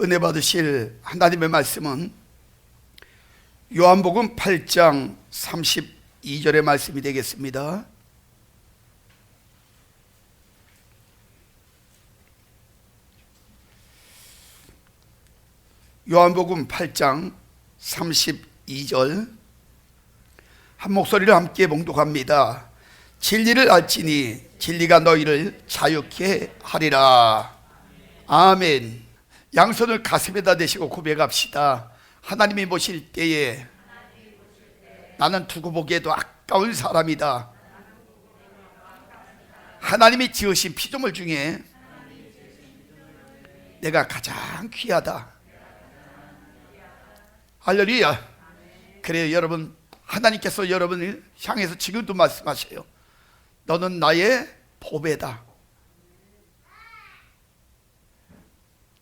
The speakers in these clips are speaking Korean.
은혜 받으실 하나님의 말씀은 요한복음 8장 32절의 말씀이 되겠습니다. 요한복음 8장 32절 한 목소리로 함께 봉독합니다. 진리를 알지니 진리가 너희를 자유케 하리라. 아멘. 양손을 가슴에다 대시고 고백합시다. 하나님이 보실 때에 나는 두고 보기에도 아까운 사람이다. 하나님이 지으신 피조물 중에 내가 가장 귀하다. 할렐루야. 그래요. 여러분, 하나님께서 여러분을 향해서 지금도 말씀하셔요. 너는 나의 보배다.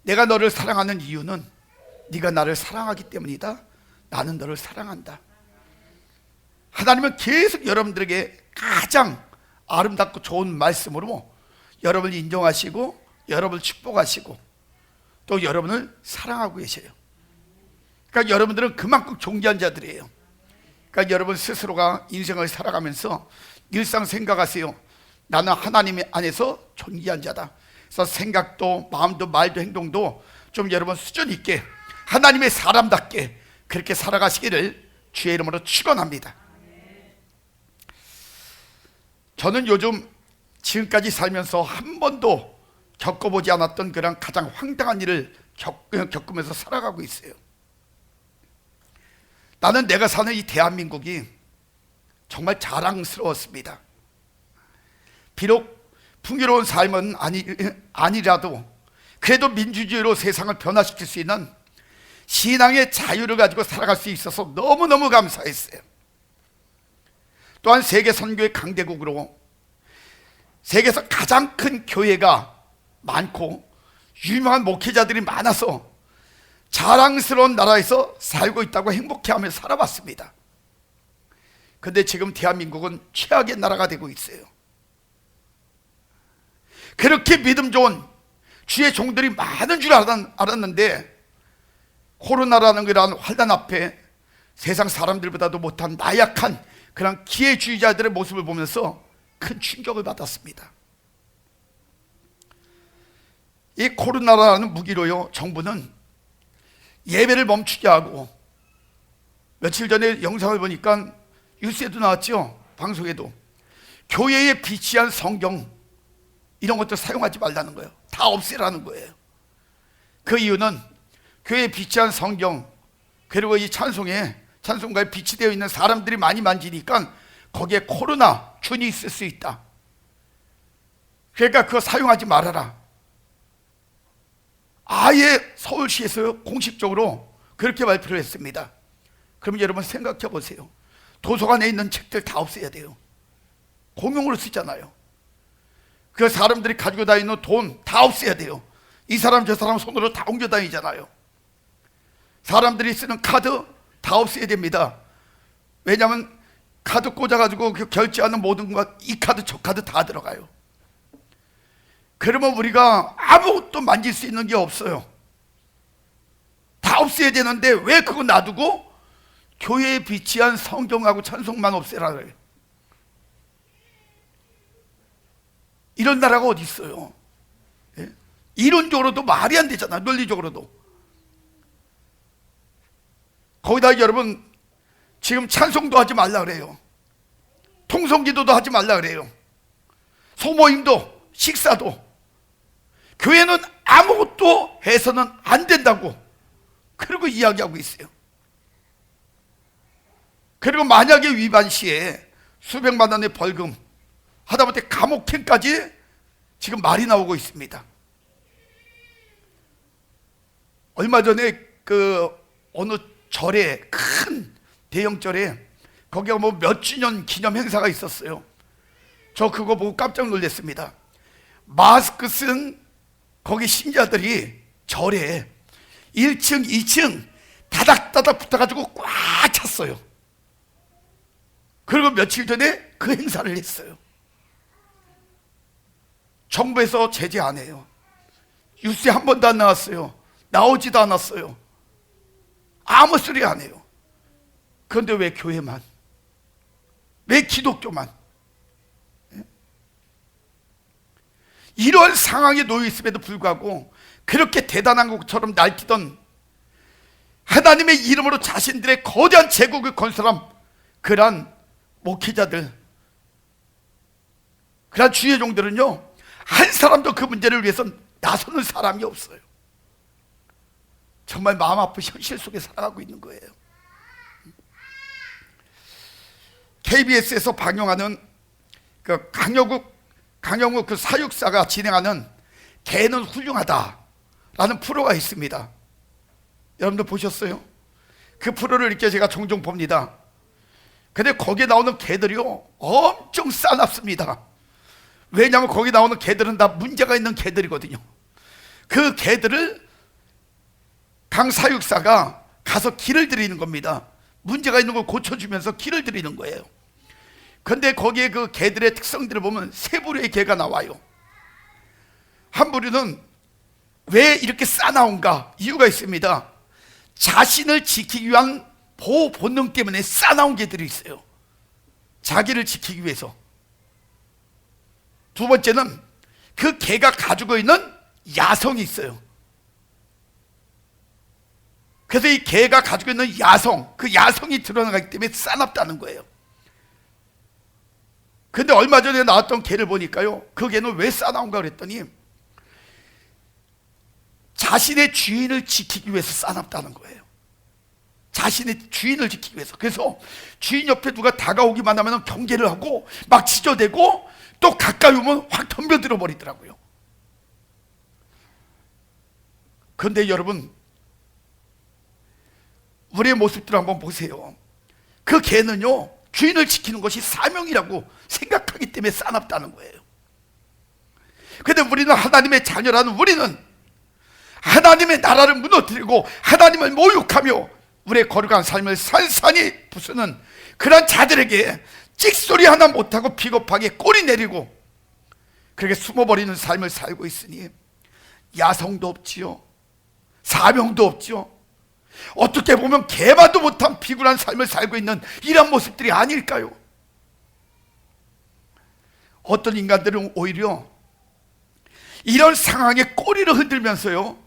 내가 너를 사랑하는 이유는 네가 나를 사랑하기 때문이다. 나는 너를 사랑한다. 하나님은 계속 여러분들에게 가장 아름답고 좋은 말씀으로 여러분을 인정하시고 여러분을 축복하시고 또 여러분을 사랑하고 계셔요. 그러니까 여러분들은 그만큼 존귀한 자들이에요. 그러니까 여러분 스스로가 인생을 살아가면서 일상 생각하세요. 나는 하나님 안에서 존귀한 자다. 그래서 생각도 마음도 말도 행동도 좀 여러분 수준 있게 하나님의 사람답게 그렇게 살아가시기를 주의 이름으로 축원합니다. 저는 요즘 지금까지 살면서 한 번도 겪어보지 않았던 그런 가장 황당한 일을 겪으면서 살아가고 있어요. 나는 내가 사는 이 대한민국이 정말 자랑스러웠습니다. 비록 풍요로운 삶은 아니라도 그래도 민주주의로 세상을 변화시킬 수 있는 신앙의 자유를 가지고 살아갈 수 있어서 너무너무 감사했어요. 또한 세계 선교의 강대국으로 세계에서 가장 큰 교회가 많고 유명한 목회자들이 많아서 자랑스러운 나라에서 살고 있다고 행복해하며 살아왔습니다. 그런데 지금 대한민국은 최악의 나라가 되고 있어요. 그렇게 믿음 좋은 주의 종들이 많은 줄 알았는데 코로나라는 그런 환난 앞에 세상 사람들보다도 못한 나약한 그런 기회주의자들의 모습을 보면서 큰 충격을 받았습니다. 이 코로나라는 무기로요, 정부는 예배를 멈추게 하고, 며칠 전에 영상을 보니까 뉴스에도 나왔죠, 방송에도. 교회에 비치한 성경 이런 것도 사용하지 말라는 거예요. 다 없애라는 거예요. 그 이유는 교회에 비치한 성경 그리고 이 찬송가에 비치되어 있는 사람들이 많이 만지니까 거기에 코로나 균이 있을 수 있다. 그러니까 그거 사용하지 말아라. 아예 서울시에서 공식적으로 그렇게 발표를 했습니다. 그럼 여러분 생각해 보세요. 도서관에 있는 책들 다 없애야 돼요. 공용으로 쓰잖아요. 그 사람들이 가지고 다니는 돈 다 없애야 돼요. 이 사람 저 사람 손으로 다 옮겨 다니잖아요. 사람들이 쓰는 카드 다 없애야 됩니다. 왜냐하면 카드 꽂아가지고 결제하는 모든 것, 이 카드 저 카드 다 들어가요. 그러면 우리가 아무것도 만질 수 있는 게 없어요. 다 없애야 되는데 왜 그거 놔두고 교회에 비치한 성경하고 찬송만 없애라 그래요. 이런 나라가 어디 있어요? 예? 이론적으로도 말이 안 되잖아. 논리적으로도. 거기다 여러분 지금 찬송도 하지 말라 그래요. 통성기도도 하지 말라 그래요. 소모임도 식사도. 교회는 아무것도 해서는 안 된다고 그리고 이야기하고 있어요. 그리고 만약에 위반 시에 수백만 원의 벌금, 하다못해 감옥행까지 지금 말이 나오고 있습니다. 얼마 전에 그 어느 절에, 큰 대형 절에 거기가 뭐 몇 주년 기념 행사가 있었어요. 저 그거 보고 깜짝 놀랐습니다. 마스크 쓴 거기 신자들이 절에 1층, 2층 다닥다닥 붙어가지고 꽉 찼어요. 그리고 며칠 전에 그 행사를 했어요. 정부에서 제재 안 해요. 뉴스에 한 번도 안 나왔어요. 나오지도 않았어요. 아무 소리 안 해요. 그런데 왜 교회만? 왜 기독교만? 이런 상황에 놓여 있음에도 불구하고 그렇게 대단한 것처럼 날뛰던 하나님의 이름으로 자신들의 거대한 제국을 건설한 그러한 목회자들, 그러한 주의 종들은요, 한 사람도 그 문제를 위해서 나서는 사람이 없어요. 정말 마음 아픈 현실 속에 살아가고 있는 거예요. KBS에서 방영하는 그 강영욱 그 사육사가 진행하는 개는 훌륭하다라는 프로가 있습니다. 여러분들 보셨어요? 그 프로를 이렇게 제가 종종 봅니다. 근데 거기에 나오는 개들이요, 엄청 싸납습니다. 왜냐하면 거기 나오는 개들은 다 문제가 있는 개들이거든요. 그 개들을 강 사육사가 가서 길을 들이는 겁니다. 문제가 있는 걸 고쳐주면서 길을 들이는 거예요. 근데 거기에 그 개들의 특성들을 보면 세 부류의 개가 나와요. 한 부류는 왜 이렇게 싸나운가? 이유가 있습니다. 자신을 지키기 위한 보호 본능 때문에 싸나운 개들이 있어요. 자기를 지키기 위해서. 두 번째는 그 개가 가지고 있는 야성이 있어요. 그래서 이 개가 가지고 있는 야성, 그 야성이 드러나기 때문에 싸납다는 거예요. 근데 얼마 전에 나왔던 개를 보니까요, 그 개는 왜 싸나운가 그랬더니 자신의 주인을 지키기 위해서 싸납다는 거예요. 자신의 주인을 지키기 위해서. 그래서 주인 옆에 누가 다가오기만 하면 경계를 하고 막 지저대고 또 가까이 오면 확 덤벼들어 버리더라고요. 그런데 여러분, 우리의 모습들을 한번 보세요. 그 개는요, 주인을 지키는 것이 사명이라고 생각하기 때문에 싸납다는 거예요. 그런데 우리는 하나님의 자녀라는 우리는 하나님의 나라를 무너뜨리고 하나님을 모욕하며 우리의 거룩한 삶을 산산이 부수는 그런 자들에게 찍소리 하나 못하고 비겁하게 꼬리 내리고 그렇게 숨어버리는 삶을 살고 있으니 야성도 없지요, 사명도 없지요. 어떻게 보면 개만도 못한 비굴한 삶을 살고 있는 이런 모습들이 아닐까요? 어떤 인간들은 오히려 이런 상황에 꼬리를 흔들면서요,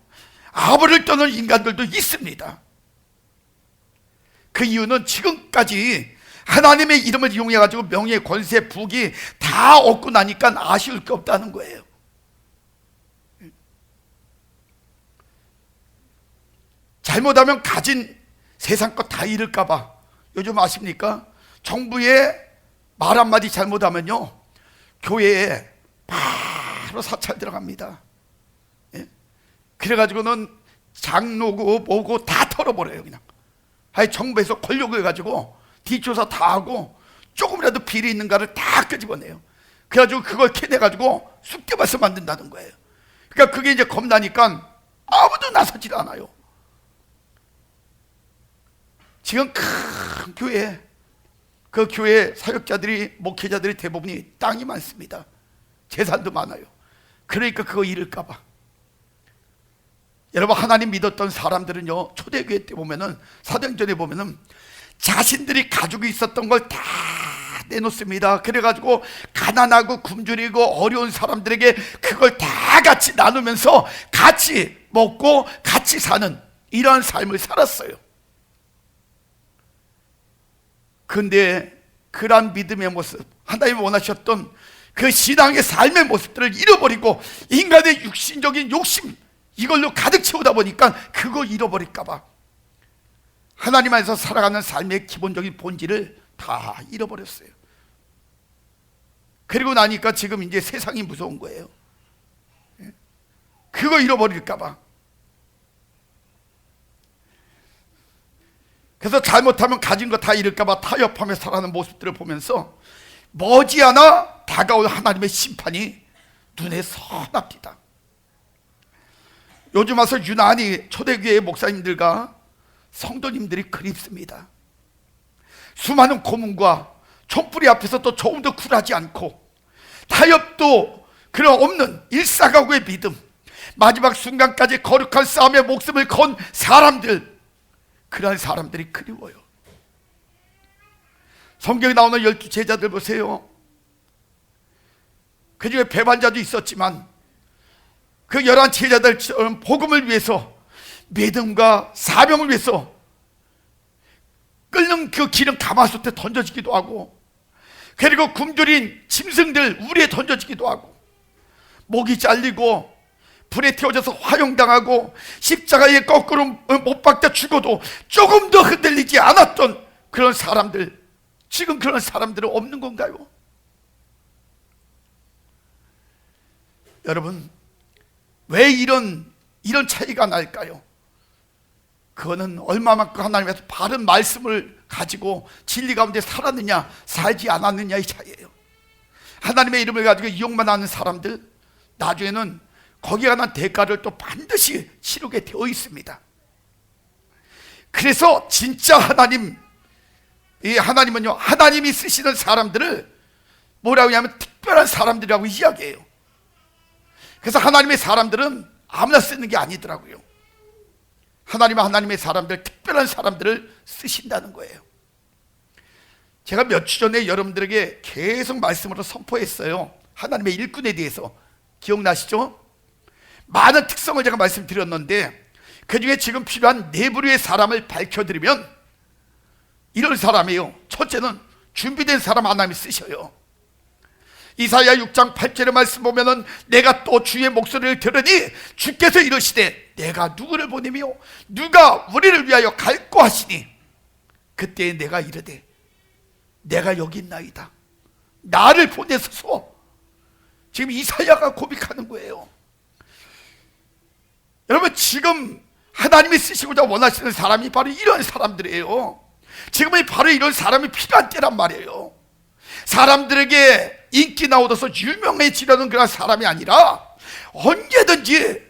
아부를 떠는 인간들도 있습니다. 그 이유는 지금까지 하나님의 이름을 이용해 가지고 명예, 권세, 부귀 다 얻고 나니까 아쉬울 게 없다는 거예요. 잘못하면 가진 세상 것 다 잃을까 봐. 요즘 아십니까? 정부의 말 한마디 잘못하면요, 교회에 바로 사찰 들어갑니다. 예? 그래가지고는 장로고 뭐고 다 털어버려요. 그냥 아예 정부에서 권력을 가지고 뒷조사 다 하고 조금이라도 비리 있는가를 다 끄집어내요. 그래가지고 그걸 캐내가지고 쑥대밭을 만든다는 거예요. 그러니까 그게 이제 겁나니까 아무도 나서질 않아요. 지금 큰 교회, 그 교회 사역자들이, 목회자들이 대부분이 땅이 많습니다. 재산도 많아요. 그러니까 그거 잃을까봐. 여러분, 하나님 믿었던 사람들은요, 초대교회 때 보면은, 사도행전에 보면은 자신들이 가지고 있었던 걸 다 내놓습니다. 그래가지고 가난하고 굶주리고 어려운 사람들에게 그걸 다 같이 나누면서 같이 먹고 같이 사는 이러한 삶을 살았어요. 근데 그러한 믿음의 모습, 하나님이 원하셨던 그 신앙의 삶의 모습들을 잃어버리고 인간의 육신적인 욕심, 이걸로 가득 채우다 보니까 그거 잃어버릴까봐 하나님 안에서 살아가는 삶의 기본적인 본질을 다 잃어버렸어요. 그리고 나니까 지금 이제 세상이 무서운 거예요. 그거 잃어버릴까봐. 그래서 잘못하면 가진 거 다 잃을까봐 타협하며 살아가는 모습들을 보면서 머지않아 다가올 하나님의 심판이 눈에 선합니다. 요즘 와서 유난히 초대교회 목사님들과 성도님들이 그립습니다. 수많은 고문과 촛불이 앞에서 또 조금도 굴하지 않고 타협도 그런 없는 일사각오의 믿음, 마지막 순간까지 거룩한 싸움에 목숨을 건 사람들, 그러한 사람들이 그리워요. 성경에 나오는 12 제자들 보세요. 그 중에 배반자도 있었지만 그 11 제자들처럼 복음을 위해서, 믿음과 사명을 위해서 끓는 그 기름 가마솥에 던져지기도 하고, 그리고 굶주린 짐승들 우리에 던져지기도 하고, 목이 잘리고 불에 태워져서 화형당하고 십자가에 거꾸로 못 박혀 죽어도 조금 더 흔들리지 않았던 그런 사람들, 지금 그런 사람들은 없는 건가요? 여러분, 왜 이런 차이가 날까요? 그거는 얼마만큼 하나님께서 바른 말씀을 가지고 진리 가운데 살았느냐 살지 않았느냐의 차이예요. 하나님의 이름을 가지고 이용만 하는 사람들, 나중에는 거기에 관한 대가를 또 반드시 치르게 되어 있습니다. 그래서 진짜 하나님은요, 하나님이 쓰시는 사람들을 뭐라고 하냐면 특별한 사람들이라고 이야기해요. 그래서 하나님의 사람들은 아무나 쓰는 게 아니더라고요. 하나님은 하나님의 사람들, 특별한 사람들을 쓰신다는 거예요. 제가 몇 주 전에 여러분들에게 계속 말씀으로 선포했어요. 하나님의 일꾼에 대해서. 기억나시죠? 많은 특성을 제가 말씀드렸는데 그 중에 지금 필요한 네 부류의 사람을 밝혀드리면 이런 사람이에요. 첫째는 준비된 사람 하나님이 쓰셔요. 이사야 6장 8절의 말씀 보면은 내가 또 주의 목소리를 들으니 주께서 이르시되 내가 누구를 보내며 누가 우리를 위하여 갈고 하시니 그때 내가 이르되 내가 여기 있나이다. 나를 보내소서. 지금 이사야가 고백하는 거예요. 여러분, 지금 하나님이 쓰시고자 원하시는 사람이 바로 이런 사람들이에요. 지금은 바로 이런 사람이 필요한 때란 말이에요. 사람들에게 인기 나오셔서 유명해지려는 그런 사람이 아니라 언제든지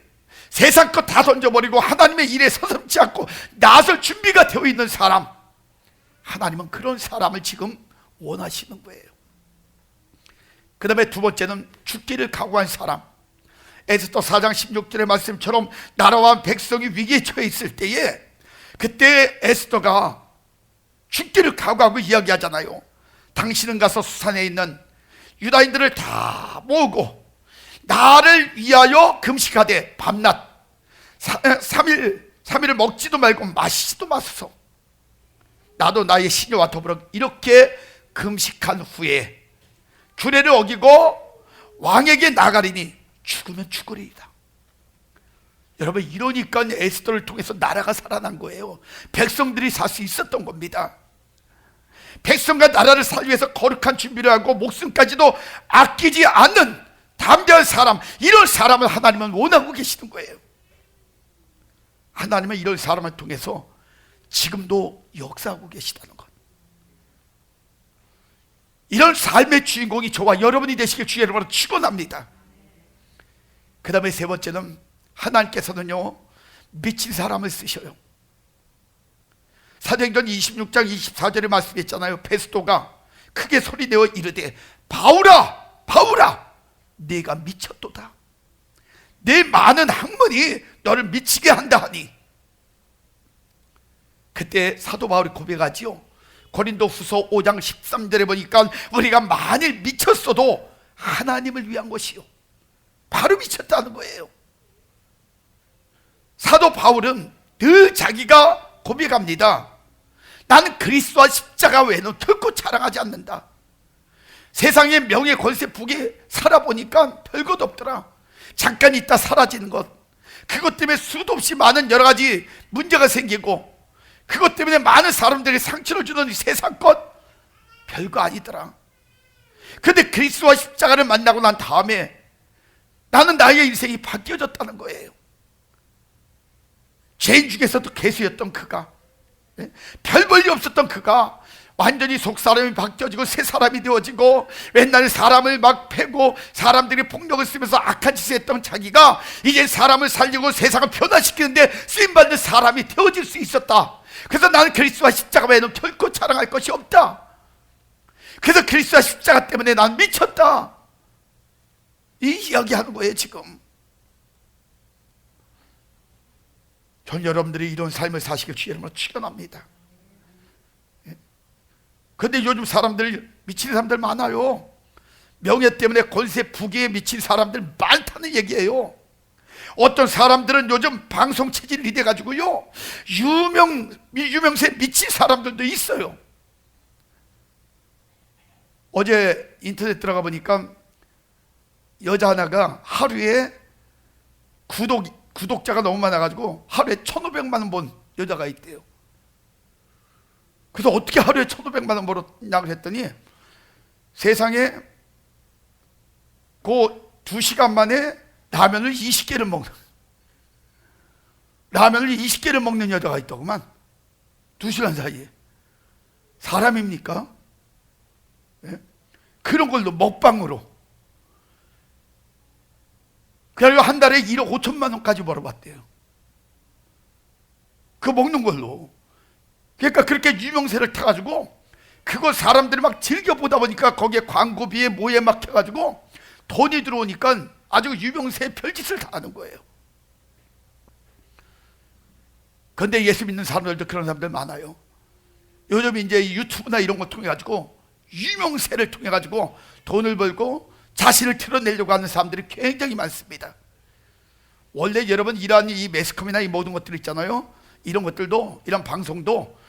세상 것 다 던져버리고 하나님의 일에 서슴지 않고 나설 준비가 되어 있는 사람, 하나님은 그런 사람을 지금 원하시는 거예요. 그 다음에 두 번째는 죽기를 각오한 사람. 에스더 4장 16절의 말씀처럼 나라와 백성이 위기에 처해 있을 때에 그때 에스더가 죽기를 각오하고 이야기하잖아요. 당신은 가서 수산에 있는 유다인들을 다 모으고 나를 위하여 금식하되 밤낮 3일을 먹지도 말고 마시지도 마소서. 나도 나의 시녀와 더불어 이렇게 금식한 후에 규례를 어기고 왕에게 나가리니 죽으면 죽으리이다. 여러분, 이러니까 에스더를 통해서 나라가 살아난 거예요. 백성들이 살 수 있었던 겁니다. 백성과 나라를 살기 위해서 거룩한 준비를 하고 목숨까지도 아끼지 않는 담대한 사람, 이런 사람을 하나님은 원하고 계시는 거예요. 하나님은 이런 사람을 통해서 지금도 역사하고 계시다는 것. 이런 삶의 주인공이 저와 여러분이 되시길 주의 이름으로 축원합니다. 그 다음에 세 번째는 하나님께서는요, 미친 사람을 쓰셔요. 사도행전 26장 24절에 말씀했잖아요. 베스도가 크게 소리내어 이르되 바울아 바울아 네가 미쳤도다. 내 많은 학문이 너를 미치게 한다 하니. 그때 사도 바울이 고백하지요. 고린도후서 5장 13절에 보니까 우리가 만일 미쳤어도 하나님을 위한 것이요, 바로 미쳤다는 거예요. 사도 바울은 늘 자기가 고백합니다. 나는 그리스도와 십자가 외에는 결코 자랑하지 않는다. 세상의 명예 권세 부귀에 살아보니까 별것 없더라. 잠깐 있다 사라지는 것, 그것 때문에 수도 없이 많은 여러 가지 문제가 생기고 그것 때문에 많은 사람들이 상처를 주는 이 세상 것 별거 아니더라. 그런데 그리스도와 십자가를 만나고 난 다음에 나는 나의 인생이 바뀌어졌다는 거예요. 죄인 중에서도 괴수였던 그가, 별 볼일 없었던 그가 완전히 속사람이 바뀌어지고 새 사람이 되어지고, 옛날에 사람을 막 패고 사람들이 폭력을 쓰면서 악한 짓을 했던 자기가 이제 사람을 살리고 세상을 변화시키는데 쓰임받는 사람이 되어질 수 있었다. 그래서 나는 그리스도와 십자가 외에는 결코 자랑할 것이 없다. 그래서 그리스도와 십자가 때문에 난 미쳤다, 이 이야기하는 거예요. 지금 전 여러분들이 이런 삶을 사시길 주의 이름으로 축원합니다. 그런데 요즘 사람들, 미친 사람들 많아요. 명예 때문에 권세 부귀에 미친 사람들 많다는 얘기예요. 어떤 사람들은 요즘 방송 체질이 돼가지고요, 유명세 미친 사람들도 있어요. 어제 인터넷 들어가 보니까 여자 하나가 하루에 구독자가 너무 많아가지고 하루에 1,500만 원 번 여자가 있대요. 그래서 어떻게 하루에 1,500만 원 벌었냐고 했더니 세상에 그 2시간 만에 라면을 20개를 먹는 여자가 있더구만. 2시간 사이에. 사람입니까? 예? 그런 걸로 먹방으로. 그래서 한 달에 1억 5천만 원까지 벌어봤대요. 그거 먹는 걸로. 그러니까 그렇게 유명세를 타가지고 그거 사람들이 막 즐겨보다 보니까 거기에 광고비에 뭐에 막 해가지고 돈이 들어오니까 아주 유명세에 별짓을 다 하는 거예요. 그런데 예수 믿는 사람들도 그런 사람들 많아요. 요즘 이제 유튜브나 이런 거 통해 가지고 유명세를 통해 가지고 돈을 벌고 자신을 드러내려고 하는 사람들이 굉장히 많습니다. 원래 여러분 이러한 이 매스컴이나 이 모든 것들 있잖아요. 이런 것들도, 이런 방송도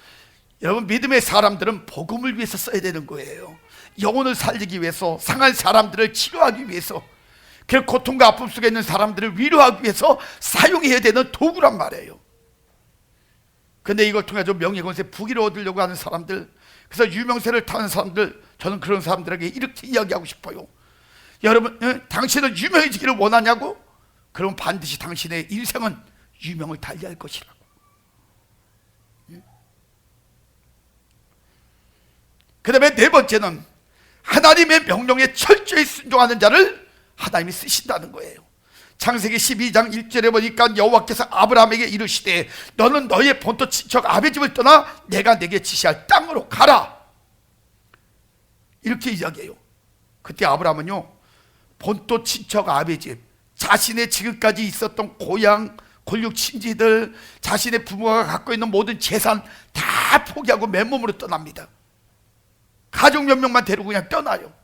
여러분 믿음의 사람들은 복음을 위해서 써야 되는 거예요. 영혼을 살리기 위해서, 상한 사람들을 치료하기 위해서, 그 고통과 아픔 속에 있는 사람들을 위로하기 위해서 사용해야 되는 도구란 말이에요. 근데 이걸 통해서 명예권세 부귀를 얻으려고 하는 사람들, 그래서 유명세를 타는 사람들, 저는 그런 사람들에게 이렇게 이야기하고 싶어요. 여러분, 당신은 유명해지기를 원하냐고? 그럼 반드시 당신의 인생은 유명을 달리할 것이라고. 그 다음에 네 번째는 하나님의 명령에 철저히 순종하는 자를 하나님이 쓰신다는 거예요. 창세기 12장 1절에 보니까 여호와께서 아브라함에게 이르시되 너는 너의 본토 친척 아베 집을 떠나 내가 내게 지시할 땅으로 가라, 이렇게 이야기해요. 그때 아브라함은요, 본토 친척 아베 집, 자신의 지금까지 있었던 고향, 골육 친지들, 자신의 부모가 갖고 있는 모든 재산 다 포기하고 맨몸으로 떠납니다. 가족 몇 명만 데리고 그냥 떠나요.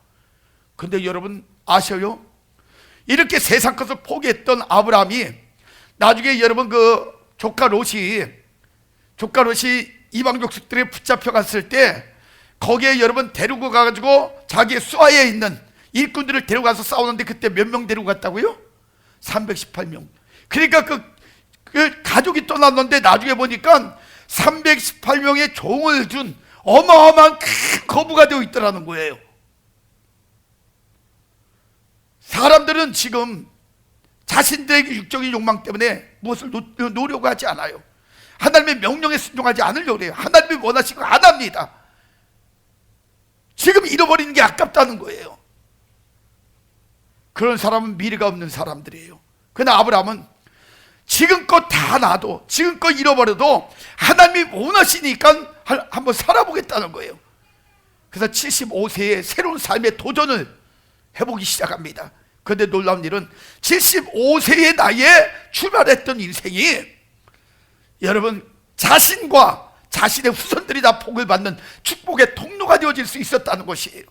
근데 여러분 아셔요? 이렇게 세상 것을 포기했던 아브라함이 나중에 여러분 그 조카 롯이 이방 족속들에 붙잡혀 갔을 때 거기에 여러분 데리고 가가지고 자기의 수하에 있는 일꾼들을 데려가서 싸우는데 그때 몇 명 데리고 갔다고요? 318명. 그러니까 그 가족이 떠났는데 나중에 보니까 318명의 종을 준 어마어마한 큰 거부가 되어 있더라는 거예요. 사람들은 지금 자신들의 육적인 욕망 때문에 무엇을 놓으려고 하지 않아요. 하나님의 명령에 순종하지 않으려고 해요. 하나님이 원하시는 거 안 합니다. 지금 잃어버리는 게 아깝다는 거예요. 그런 사람은 미래가 없는 사람들이에요. 그러나 아브라함은 지금껏 다 놔도, 지금껏 잃어버려도 하나님이 원하시니까 한번 살아보겠다는 거예요. 그래서 75세에 새로운 삶의 도전을 해보기 시작합니다. 그런데 놀라운 일은 75세의 나이에 출발했던 인생이 여러분 자신과 자신의 후손들이 다 복을 받는 축복의 통로가 되어질 수 있었다는 것이에요.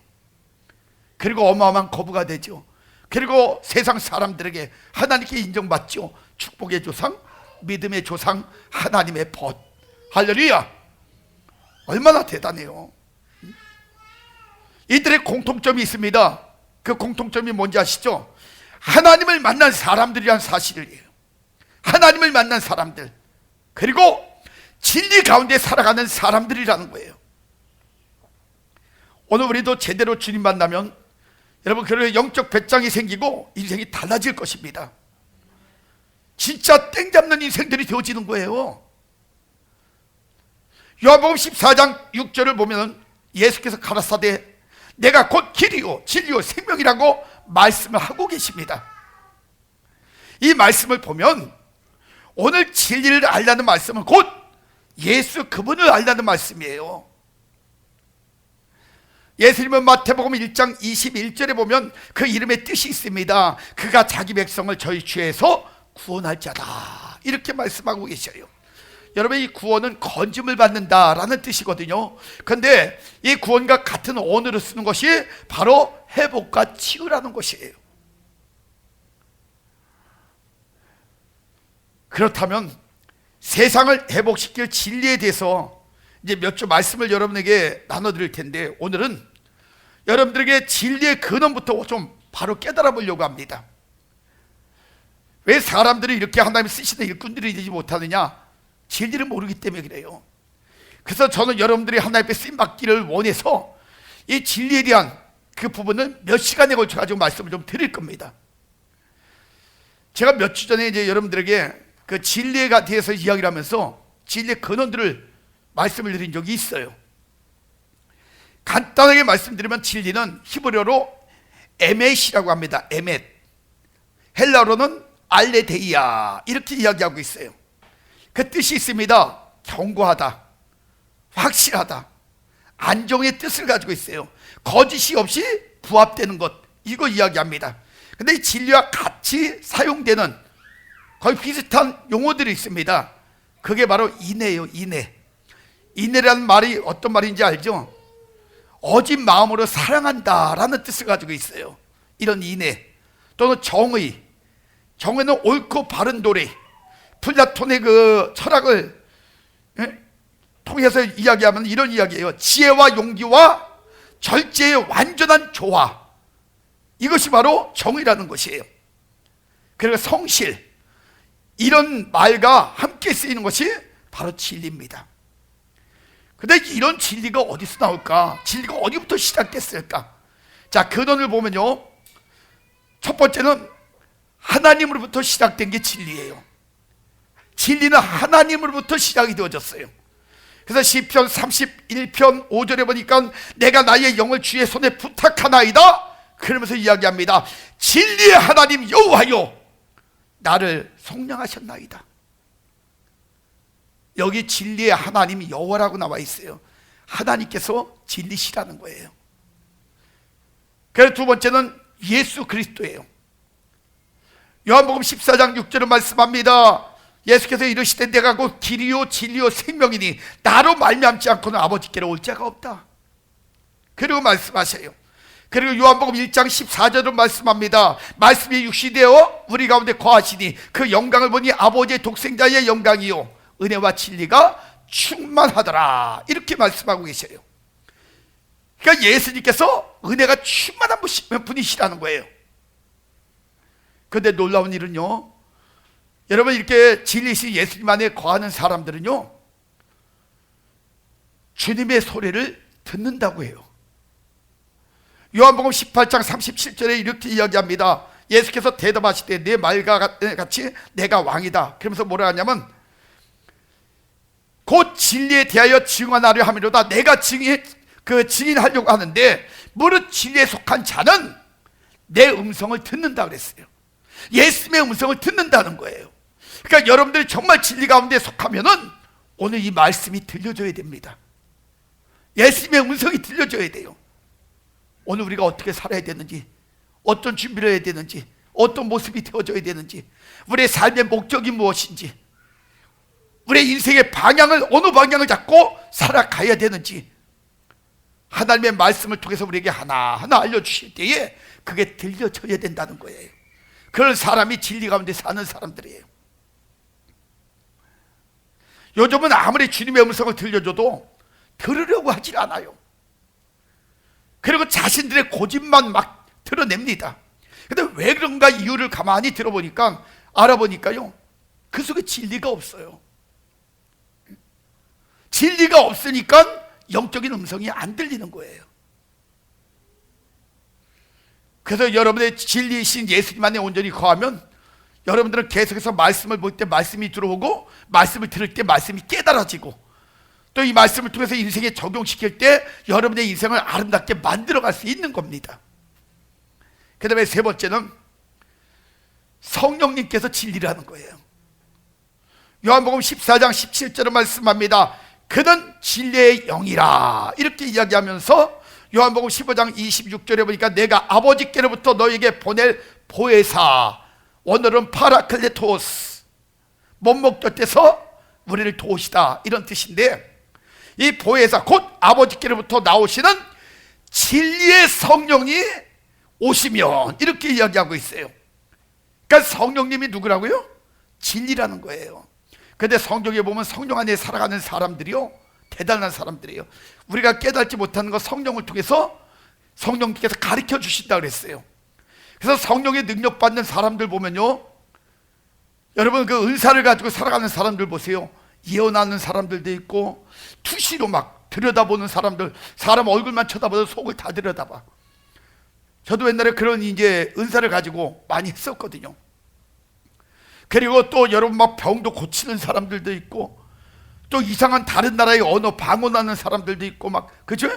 그리고 어마어마한 거부가 되죠. 그리고 세상 사람들에게 하나님께 인정받죠. 축복의 조상, 믿음의 조상, 하나님의 벗. 할렐루야. 얼마나 대단해요. 이들의 공통점이 있습니다. 그 공통점이 뭔지 아시죠? 하나님을 만난 사람들이란 사실이에요. 하나님을 만난 사람들, 그리고 진리 가운데 살아가는 사람들이라는 거예요. 오늘 우리도 제대로 주님 만나면 여러분 그런 영적 배짱이 생기고 인생이 달라질 것입니다. 진짜 땡 잡는 인생들이 되어지는 거예요. 요한복음 14장 6절을 보면 예수께서 가라사대 내가 곧 길이요 진리요 생명이라고 말씀을 하고 계십니다. 이 말씀을 보면 오늘 진리를 알라는 말씀은 곧 예수 그분을 알라는 말씀이에요. 예수님은 마태복음 1장 21절에 보면 그 이름의 뜻이 있습니다. 그가 자기 백성을 저희 죄에서 구원할 자다, 이렇게 말씀하고 계셔요. 여러분, 이 구원은 건짐을 받는다라는 뜻이거든요. 그런데 이 구원과 같은 언어로 쓰는 것이 바로 회복과 치유라는 것이에요. 그렇다면 세상을 회복시킬 진리에 대해서 이제 몇 주 말씀을 여러분에게 나눠드릴 텐데, 오늘은 여러분들에게 진리의 근원부터 좀 바로 깨달아 보려고 합니다. 왜 사람들이 이렇게 하나님 쓰시는 일꾼들이 되지 못하느냐? 진리를 모르기 때문에 그래요. 그래서 저는 여러분들이 하나님 앞에 쓰임받기를 원해서 이 진리에 대한 그 부분은 몇 시간에 걸쳐 가지고 말씀을 좀 드릴 겁니다. 제가 몇 주 전에 이제 여러분들에게 그 진리에 대해서 이야기를 하면서 진리의 근원들을 말씀을 드린 적이 있어요. 간단하게 말씀드리면 진리는 히브리어로 에멧이라고 합니다. 에멧. 헬라어로는 알레데이아, 이렇게 이야기하고 있어요. 그 뜻이 있습니다. 견고하다, 확실하다, 안정의 뜻을 가지고 있어요. 거짓이 없이 부합되는 것, 이거 이야기합니다. 근데 이 진리와 같이 사용되는 거의 비슷한 용어들이 있습니다. 그게 바로 인애예요. 인애. 인애라는 말이 어떤 말인지 알죠? 어진 마음으로 사랑한다라는 뜻을 가지고 있어요. 이런 인애. 또는 정의. 정의는 옳고 바른 도리. 플라톤의 그 철학을 통해서 이야기하면 이런 이야기예요. 지혜와 용기와 절제의 완전한 조화. 이것이 바로 정의라는 것이에요. 그리고 성실, 이런 말과 함께 쓰이는 것이 바로 진리입니다. 그런데 이런 진리가 어디서 나올까? 진리가 어디부터 시작됐을까? 자, 근원을 보면요, 첫 번째는 하나님으로부터 시작된 게 진리예요. 진리는 하나님으로부터 시작이 되어졌어요. 그래서 시편 31편 5절에 보니까 내가 나의 영을 주의 손에 부탁하나이다, 그러면서 이야기합니다. 진리의 하나님 여호와여, 나를 속량하셨나이다. 여기 진리의 하나님 여호와라고 나와 있어요. 하나님께서 진리시라는 거예요. 그리고 두 번째는 예수 그리스도예요. 요한복음 14장 6절을 말씀합니다. 예수께서 이르시되 내가 곧 길이요 진리요 생명이니 나로 말미암지 않고는 아버지께로 올 자가 없다. 그리고 말씀하세요. 그리고 요한복음 1장 14절을 말씀합니다. 말씀이 육신이 되어 우리 가운데 거하시니 그 영광을 보니 아버지의 독생자의 영광이요 은혜와 진리가 충만하더라. 이렇게 말씀하고 계셔요. 그러니까 예수님께서 은혜가 충만한 분이시라는 거예요. 그런데 놀라운 일은요, 여러분, 이렇게 진리이신 예수님 안에 거하는 사람들은요, 주님의 소리를 듣는다고 해요. 요한복음 18장 37절에 이렇게 이야기합니다. 예수께서 대답하시되 내 말과 같이 내가 왕이다. 그러면서 뭐라 하냐면 곧 진리에 대하여 증언하려 함이로다. 내가 증인하려고 하는데 무릇 진리에 속한 자는 내 음성을 듣는다 그랬어요. 예수님의 음성을 듣는다는 거예요. 그러니까 여러분들이 정말 진리 가운데 속하면은 오늘 이 말씀이 들려줘야 됩니다. 예수님의 음성이 들려줘야 돼요. 오늘 우리가 어떻게 살아야 되는지, 어떤 준비를 해야 되는지, 어떤 모습이 되어져야 되는지, 우리의 삶의 목적이 무엇인지, 우리의 인생의 방향을 어느 방향을 잡고 살아가야 되는지 하나님의 말씀을 통해서 우리에게 하나하나 알려주실 때에 그게 들려져야 된다는 거예요. 그런 사람이 진리 가운데 사는 사람들이에요. 요즘은 아무리 주님의 음성을 들려줘도 들으려고 하질 않아요. 그리고 자신들의 고집만 막 드러냅니다. 근데 왜 그런가 이유를 가만히 들어보니까, 알아보니까요, 그 속에 진리가 없어요. 진리가 없으니까 영적인 음성이 안 들리는 거예요. 그래서 여러분의 진리이신 예수님 안에 온전히 거하면 여러분들은 계속해서 말씀을 볼 때 말씀이 들어오고, 말씀을 들을 때 말씀이 깨달아지고, 또 이 말씀을 통해서 인생에 적용시킬 때 여러분의 인생을 아름답게 만들어갈 수 있는 겁니다. 그 다음에 세 번째는 성령님께서 진리를 하는 거예요. 요한복음 14장 17절을 말씀합니다. 그는 진리의 영이라, 이렇게 이야기하면서 요한복음 15장 26절에 보니까 내가 아버지께로부터 너에게 보낼 보혜사, 오늘은 파라클레토스, 못 먹듯해서 우리를 도우시다, 이런 뜻인데, 이 보혜사 곧 아버지께로부터 나오시는 진리의 성령이 오시면, 이렇게 이야기하고 있어요. 그러니까 성령님이 누구라고요? 진리라는 거예요. 그런데 성경에 보면 성령 안에 살아가는 사람들이요, 대단한 사람들이에요. 우리가 깨닫지 못하는 거 성령을 통해서 성령님께서 가르쳐 주신다 그랬어요. 그래서 성령의 능력 받는 사람들 보면요, 여러분 그 은사를 가지고 살아가는 사람들 보세요. 예언하는 사람들도 있고, 투시로 막 들여다보는 사람들, 사람 얼굴만 쳐다보도 속을 다 들여다봐. 저도 옛날에 그런 이제 은사를 가지고 많이 했었거든요. 그리고 또 여러분 막 병도 고치는 사람들도 있고, 또 이상한 다른 나라의 언어 방언하는 사람들도 있고 막, 그죠?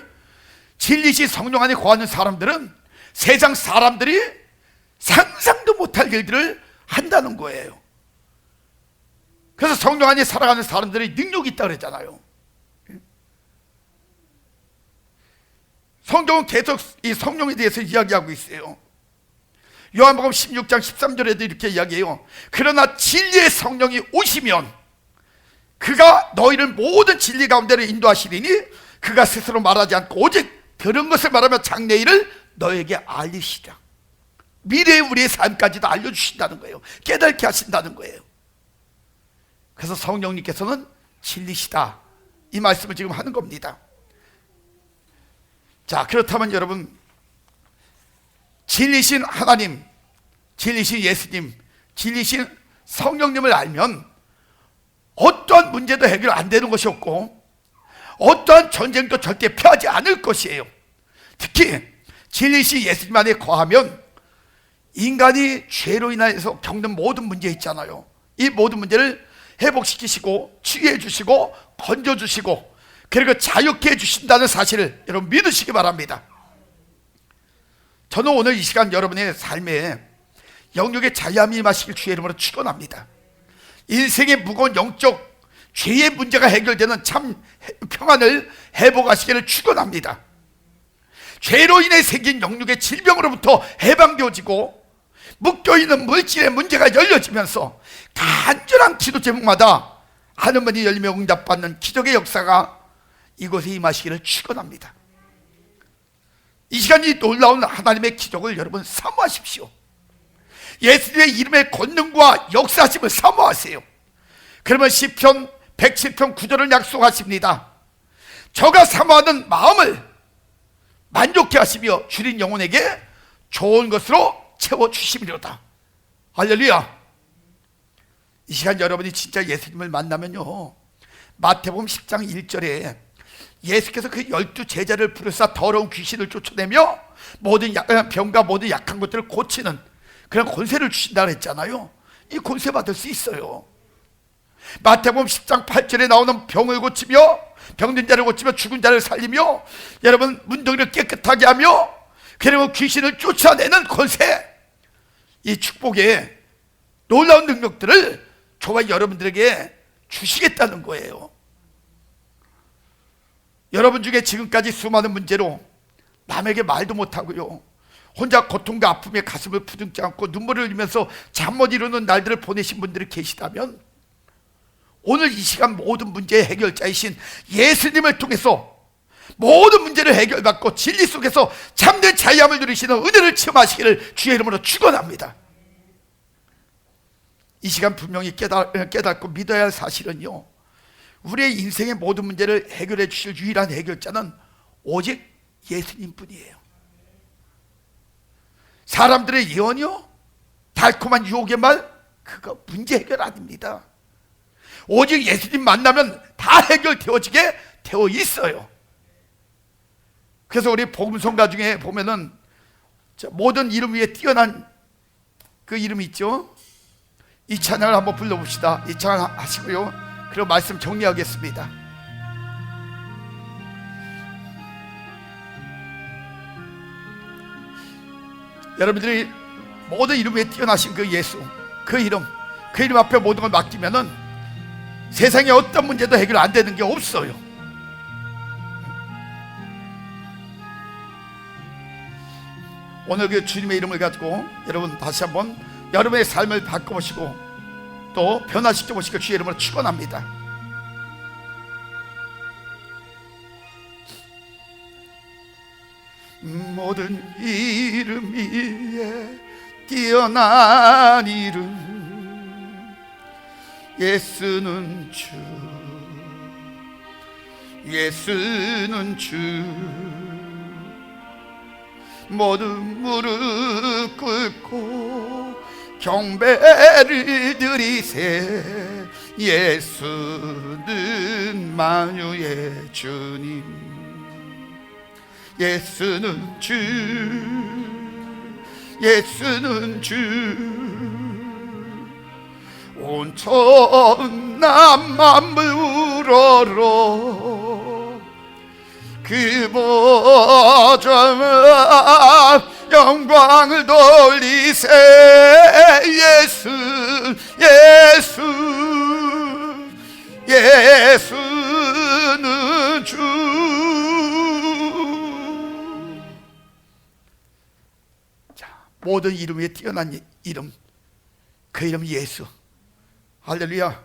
진리시 성령 안에 거하는 사람들은 세상 사람들이 상상도 못할 일들을 한다는 거예요. 그래서 성령 안에 살아가는 사람들이 능력이 있다고 그랬잖아요. 성경은 계속 이 성령에 대해서 이야기하고 있어요. 요한복음 16장 13절에도 이렇게 이야기해요. 그러나 진리의 성령이 오시면 그가 너희를 모든 진리 가운데로 인도하시리니 그가 스스로 말하지 않고 오직 들은 것을 말하며 장래일을 너에게 알리시리라. 미래의 우리의 삶까지도 알려주신다는 거예요. 깨닫게 하신다는 거예요. 그래서 성령님께서는 진리시다, 이 말씀을 지금 하는 겁니다. 자, 그렇다면 여러분, 진리신 하나님, 진리신 예수님, 진리신 성령님을 알면 어떠한 문제도 해결 안 되는 것이 없고, 어떠한 전쟁도 절대 피하지 않을 것이에요. 특히 진리신 예수님 안에 거하면 인간이 죄로 인해서 겪는 모든 문제 있잖아요. 이 모든 문제를 회복시키시고 치유해 주시고 건져 주시고 그리고 자유케 해주신다는 사실을 여러분 믿으시기 바랍니다. 저는 오늘 이 시간 여러분의 삶에 영역의 자유함이 임하시길 주의 이름으로 축원합니다. 인생의 무거운 영적 죄의 문제가 해결되는 참 평안을 회복하시기를 축원합니다. 죄로 인해 생긴 영역의 질병으로부터 해방되어지고 묶여있는 물질의 문제가 열려지면서 간절한 기도 제목마다 하늘문이 열리며 응답받는 기적의 역사가 이곳에 임하시기를 축원합니다. 이 시간 이 놀라운 하나님의 기적을 여러분 사모하십시오. 예수님의 이름의 권능과 역사하심을 사모하세요. 그러면 시편 107편 9절을 약속하십니다. 저가 사모하는 마음을 만족해 하시며 줄인 영혼에게 좋은 것으로 채워주시리로다. 할렐루야. 이 시간 여러분이 진짜 예수님을 만나면요, 마태복음 10장 1절에 예수께서 그 12 제자를 부르사 더러운 귀신을 쫓아내며 모든 병과 모든 약한 것들을 고치는 그런 권세를 주신다고 했잖아요. 이 권세 받을 수 있어요. 마태복음 10장 8절에 나오는 병을 고치며 병든 자를 고치며 죽은 자를 살리며 여러분 문둥이를 깨끗하게 하며 그리고 귀신을 쫓아내는 권세, 이 축복의 놀라운 능력들을 저와 여러분들에게 주시겠다는 거예요. 여러분 중에 지금까지 수많은 문제로 남에게 말도 못하고요, 혼자 고통과 아픔에 가슴을 부둥지 않고 눈물을 흘리면서 잠 못 이루는 날들을 보내신 분들이 계시다면 오늘 이 시간 모든 문제의 해결자이신 예수님을 통해서 모든 문제를 해결받고 진리 속에서 참된 자유함을 누리시는 은혜를 체험하시기를 주의 이름으로 축원합니다. 이 시간 분명히 깨닫고 믿어야 할 사실은요, 우리의 인생의 모든 문제를 해결해 주실 유일한 해결자는 오직 예수님뿐이에요. 사람들의 예언이요, 달콤한 유혹의 말, 그거 문제 해결 아닙니다. 오직 예수님 만나면 다 해결되어지게 되어 있어요. 그래서 우리 복음성가 중에 보면은 모든 이름 위에 뛰어난 그 이름이 있죠. 이 찬양을 한번 불러봅시다. 이 찬양 하시고요, 그리고 말씀 정리하겠습니다. 여러분들이 모든 이름 위에 뛰어나신 그 예수, 그 이름 앞에 모든 걸 맡기면은 세상에 어떤 문제도 해결 안 되는 게 없어요. 오늘 그 주님의 이름을 가지고 여러분 다시 한번 여러분의 삶을 바꿔보시고 또 변화시켜 보시길 주의 이름으로 축원합니다. 모든 이름 위에 뛰어난 이름 예수는 주, 예수는 주. 모든 무릎 꿇고 경배를 드리세. 예수는 만유의 주님, 예수는 주, 예수는 주. 온 천남 만물 우러러 그 보좌 영광을 돌리세. 예수, 예수, 예수는 주. 자, 모든 이름 위에 뛰어난 이름, 그 이름 예수. 할렐루야.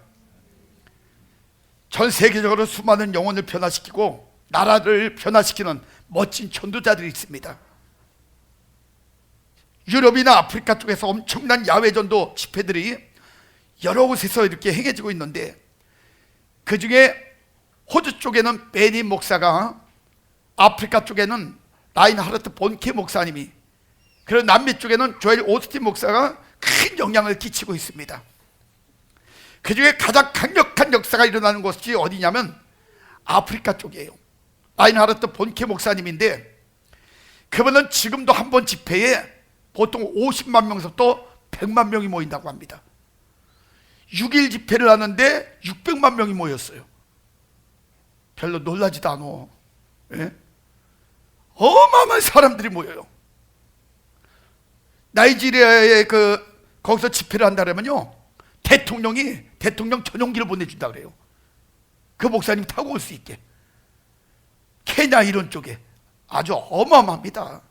전 세계적으로 수많은 영혼을 변화시키고 나라를 변화시키는 멋진 전도자들이 있습니다. 유럽이나 아프리카 쪽에서 엄청난 야외 전도 집회들이 여러 곳에서 이렇게 행해지고 있는데, 그 중에 호주 쪽에는 베니 목사가, 아프리카 쪽에는 라인하르트 본케 목사님이, 그리고 남미 쪽에는 조엘 오스틴 목사가 큰 영향을 끼치고 있습니다. 그 중에 가장 강력한 역사가 일어나는 곳이 어디냐면 아프리카 쪽이에요. 라인하르트 본케 목사님인데, 그분은 지금도 한 번 집회에 보통 50만 명에서부터 100만 명이 모인다고 합니다. 6일 집회를 하는데 600만 명이 모였어요. 별로 놀라지도 않아. 예? 어마어마한 사람들이 모여요. 나이지리아에 거기서 집회를 한다면요, 대통령 전용기를 보내준다 그래요. 그 목사님 타고 올 수 있게. 케냐 이런 쪽에 아주 어마어마합니다.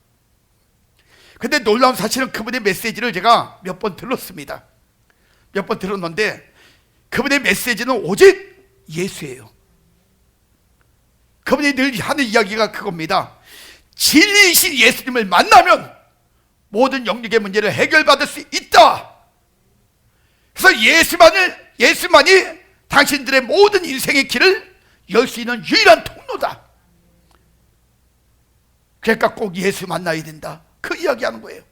근데 놀라운 사실은 그분의 메시지를 제가 몇 번 들었습니다. 몇 번 들었는데 그분의 메시지는 오직 예수예요. 그분이 늘 하는 이야기가 그겁니다. 진리이신 예수님을 만나면 모든 영역의 문제를 해결받을 수 있다. 그래서 예수만이 당신들의 모든 인생의 길을 열 수 있는 유일한 통로다. 그러니까 꼭 예수 만나야 된다, 그 이야기하는 거예요.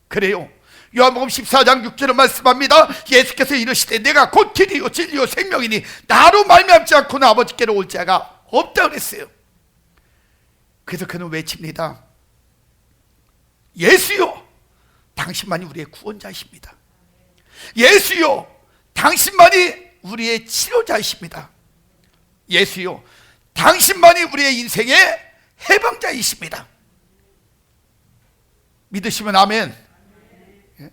그래요. 요한복음 14장 6절에 말씀합니다. 예수께서 이르시되 내가 곧 길이요 진리요 생명이니 나로 말미암지 않고는 아버지께로 올 자가 없다 그랬어요. 그래서 그는 외칩니다. 예수요, 당신만이 우리의 구원자이십니다. 예수요, 당신만이 우리의 치료자이십니다. 예수요, 당신만이 우리의 인생의 해방자이십니다. 믿으시면 아멘. 예?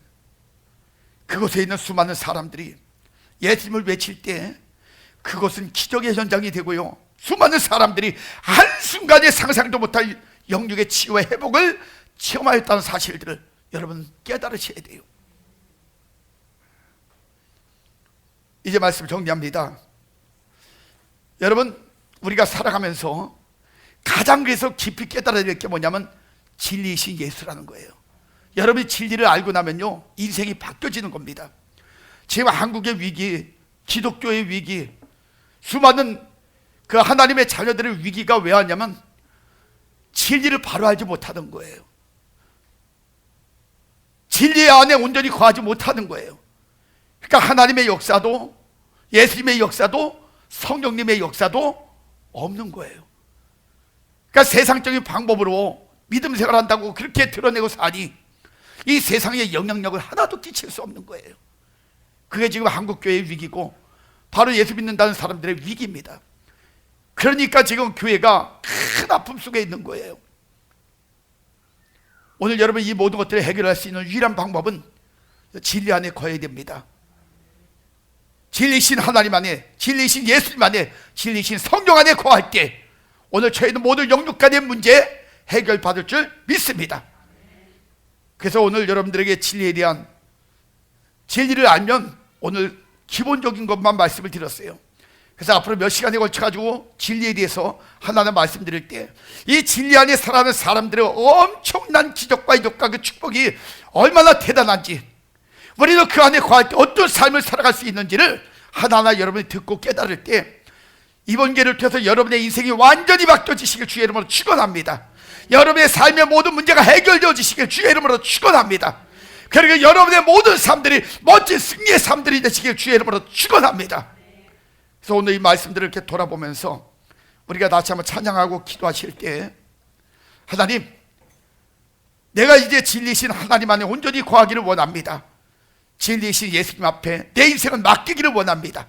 그곳에 있는 수많은 사람들이 예수님을 외칠 때 그것은 기적의 현장이 되고요, 수많은 사람들이 한순간에 상상도 못할 영육의 치유와 회복을 체험하였다는 사실들을 여러분 깨달으셔야 돼요. 이제 말씀 정리합니다. 여러분, 우리가 살아가면서 가장 그래서 깊이 깨달아야 될 게 뭐냐면 진리이신 예수라는 거예요. 여러분이 진리를 알고 나면요, 인생이 바뀌어지는 겁니다. 지금 한국의 위기, 기독교의 위기, 수많은 그 하나님의 자녀들의 위기가 왜 왔냐면 진리를 바로 알지 못하는 거예요. 진리 안에 온전히 거하지 못하는 거예요. 그러니까 하나님의 역사도, 예수님의 역사도, 성령님의 역사도 없는 거예요. 그러니까 세상적인 방법으로 믿음 생활한다고 그렇게 드러내고 사니 이 세상에 영향력을 하나도 끼칠 수 없는 거예요. 그게 지금 한국교회의 위기고 바로 예수 믿는다는 사람들의 위기입니다. 그러니까 지금 교회가 큰 아픔 속에 있는 거예요. 오늘 여러분, 이 모든 것들을 해결할 수 있는 유일한 방법은 진리 안에 거해야 됩니다. 진리신 하나님 안에, 진리신 예수님 안에, 진리신 성령 안에 거할 때 오늘 저희는 모든 영육간의 문제 해결받을 줄 믿습니다. 그래서 오늘 여러분들에게 진리에 대한, 진리를 알면 오늘 기본적인 것만 말씀을 드렸어요. 그래서 앞으로 몇 시간에 걸쳐가지고 진리에 대해서 하나는 말씀드릴 때, 이 진리 안에 살아가는 사람들의 엄청난 기적과 이적과 그 축복이 얼마나 대단한지, 우리도 그 안에 거할 때 어떤 삶을 살아갈 수 있는지를 하나하나 여러분이 듣고 깨달을 때, 이번 기회를 통해서 여러분의 인생이 완전히 바뀌어지시길 주의 이름으로 축원합니다. 여러분의 삶의 모든 문제가 해결되어지시길 주의 이름으로 축원합니다. 그리고 여러분의 모든 삶들이 멋진 승리의 삶들이 되시길 주의 이름으로 축원합니다. 그래서 오늘 이 말씀들을 이렇게 돌아보면서 우리가 다시 한번 찬양하고 기도하실 때, 하나님, 내가 이제 진리이신 하나님 안에 온전히 거하기를 원합니다. 진리이신 예수님 앞에 내 인생을 맡기기를 원합니다.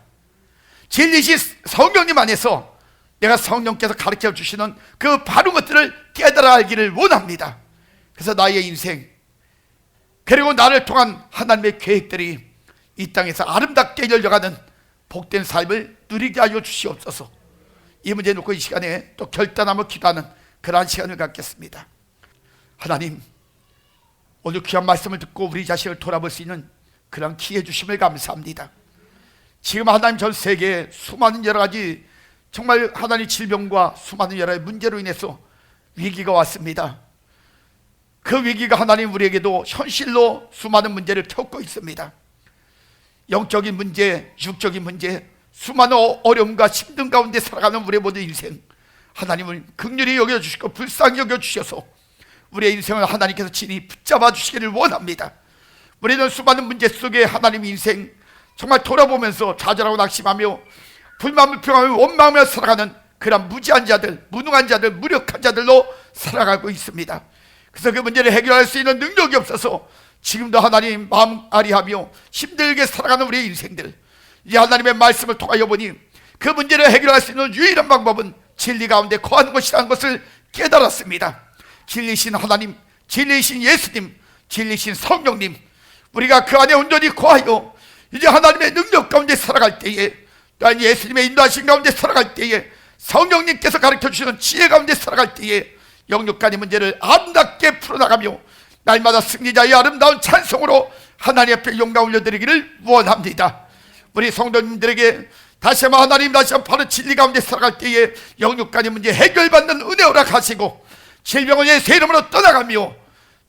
진리이신 성령님 안에서 내가 성령께서 가르쳐 주시는 그 바른 것들을 깨달아 알기를 원합니다. 그래서 나의 인생, 그리고 나를 통한 하나님의 계획들이 이 땅에서 아름답게 열려가는 복된 삶을 누리게 하여 주시옵소서. 이 문제 놓고 이 시간에 또 결단하며 기도하는 그러한 시간을 갖겠습니다. 하나님, 오늘 귀한 말씀을 듣고 우리 자신을 돌아볼 수 있는 그런 기회 주심을 감사합니다. 지금 하나님 전 세계에 수많은 여러 가지 정말 하나님 질병과 수많은 여러 가지 문제로 인해서 위기가 왔습니다. 그 위기가 하나님 우리에게도 현실로 수많은 문제를 겪고 있습니다. 영적인 문제, 육적인 문제, 수많은 어려움과 힘든 가운데 살아가는 우리의 모든 인생, 하나님을 긍휼히 여겨주시고 불쌍히 여겨주셔서 우리의 인생을 하나님께서 친히 붙잡아 주시기를 원합니다. 우리는 수많은 문제 속에 하나님 인생 정말 돌아보면서 좌절하고 낙심하며 불만불평하며 원망하며 살아가는 그런 무지한 자들, 무능한 자들, 무력한 자들로 살아가고 있습니다. 그래서 그 문제를 해결할 수 있는 능력이 없어서 지금도 하나님 마음 아리하며 힘들게 살아가는 우리의 인생들, 이 하나님의 말씀을 통하여 보니 그 문제를 해결할 수 있는 유일한 방법은 진리 가운데 거하는 것이라는 것을 깨달았습니다. 진리이신 하나님, 진리이신 예수님, 진리이신 성령님, 우리가 그 안에 온전히 거하여 이제 하나님의 능력 가운데 살아갈 때에, 또한 예수님의 인도하신 가운데 살아갈 때에, 성령님께서 가르쳐주시는 지혜 가운데 살아갈 때에 영육간의 문제를 아름답게 풀어나가며 날마다 승리자의 아름다운 찬송으로 하나님 앞에 영광 올려드리기를 원합니다. 우리 성도님들에게 다시 한번 하나님, 다시 한번 바로 진리 가운데 살아갈 때에 영육간의 문제 해결받는 은혜 허락하시고 질병을 예수의 이름으로 떠나가며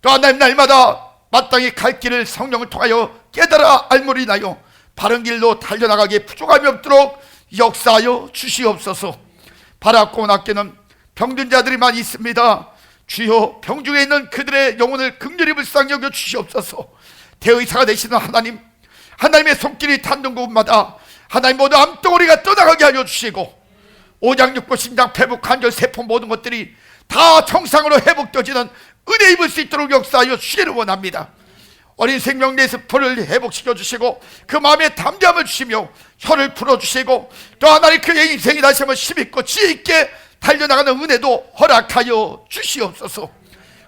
또 하나님 날마다 마땅히 갈 길을 성령을 통하여 깨달아 알므로 인하여 바른 길로 달려나가기에 부족함이 없도록 역사하여 주시옵소서. 바라고 낮게는 병든 자들이 많이 있습니다. 주여, 병중에 있는 그들의 영혼을 긍휼히 불쌍히 여겨 주시옵소서. 대의사가 되시는 하나님, 하나님의 손길이 닿는 곳마다 하나님 모두 암덩어리가 떠나가게 하여 주시고 오장, 육부, 심장, 폐부, 관절, 세포 모든 것들이 다 정상으로 회복되어지는 은혜 입을 수 있도록 역사하여 주시기를 원합니다. 어린 생명 내에서 불을 회복시켜 주시고 그 마음에 담대함을 주시며 혀를 풀어주시고 또 하나님 그의 인생이 다시 한번 힘있고 지혜있게 달려나가는 은혜도 허락하여 주시옵소서.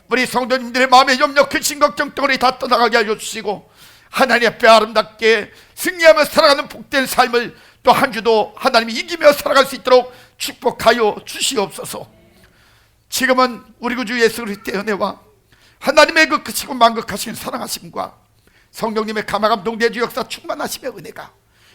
우리 성도님들의 마음에 염려, 근심, 걱정 덩어리 다 떠나가게 하여 주시고 하나님 앞에 아름답게 승리하며 살아가는 복된 삶을 또 한 주도 하나님이 이기며 살아갈 수 있도록 축복하여 주시옵소서. 지금은 우리 구주 예수 그리스도의 은혜와 하나님의 그 크시고 만극하신 사랑하심과 성령님의 감화감동 대주 역사 충만하심의 은혜가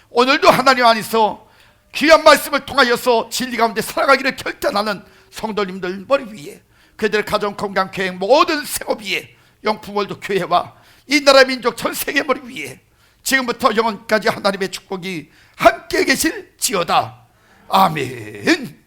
오늘도 하나님 안에서 귀한 말씀을 통하여서 진리 가운데 살아가기를 결단하는 성도님들 머리 위에, 그들의 가정, 건강, 계획, 모든 생업 위에, 영풍월드 교회와 이 나라 민족 전 세계 머리 위에 지금부터 영원까지 하나님의 축복이 함께 계실지어다. 아멘.